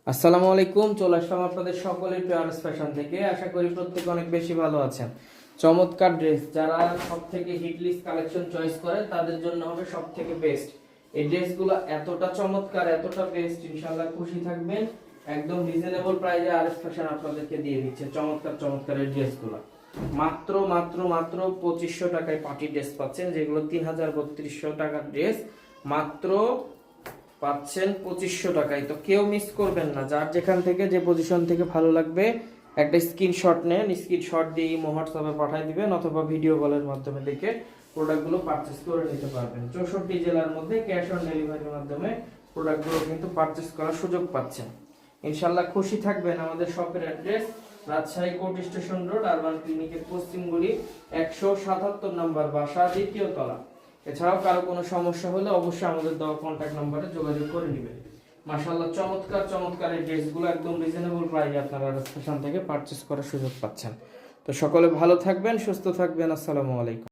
আসসালামু আলাইকুম, চলে আসলাম আপনাদের সকলের প্রিয়ারস ফ্যাশন থেকে। আশা করি প্রত্যেকে অনেক বেশি ভালো আছেন। চমৎকার ড্রেস যারা সব থেকে হিট লিস্ট কালেকশন চয়েস করে তাদের জন্য হবে সব থেকে বেস্ট। এই ড্রেসগুলো এতটা চমৎকার, এতটা বেস্ট, ইনশাআল্লাহ খুশি থাকবেন। একদম রিজনেবল প্রাইসে আরএস ফ্যাশন আপনাদেরকে দিয়ে দিচ্ছে চমৎকার চমৎকার এই ড্রেসগুলো। মাত্র মাত্র মাত্র 2500 টাকায় পার্টি ড্রেস পাচ্ছেন, যেগুলো 3300 টাকার ড্রেস মাত্র পাচ্ছেন 2500 টাকায়। তো কেউ মিস করবেন না, যার যেখান থেকে যে পজিশন থেকে ভালো লাগবে একটা স্ক্রিনশট নেন, স্ক্রিনশট দিয়ে হোয়াটসঅ্যাপে পাঠিয়ে দিবেন অথবা ভিডিও কলের মাধ্যমে দেখে প্রোডাক্টগুলো পারচেস করে নিতে পারবেন। 64 জেলার মধ্যে ক্যাশ অন ডেলিভারির মাধ্যমে প্রোডাক্টগুলো কিন্তু পারচেস করার সুযোগ পাচ্ছেন। ইনশাআল্লাহ খুশি থাকবেন। আমাদের শপের address Rajshahi court station road, urban ক্লিনিকের পশ্চিম গলি 177 নম্বর বাসা, দ্বিতীয় তলা। এছাড়াও কারো কোনো সমস্যা হলে অবশ্যই আমাদের দেওয়া কন্ট্যাক্ট নম্বরে যোগাযোগ করে নেবেন। মাশাআল্লাহ চমৎকার চমৎকার এই ড্রেসগুলো একদম রিজনেবল প্রাইসে আপনারা স্টেশন থেকে পারচেস করার সুযোগ পাচ্ছেন। তো সকলে ভালো থাকবেন, সুস্থ থাকবেন। আসসালামু আলাইকুম।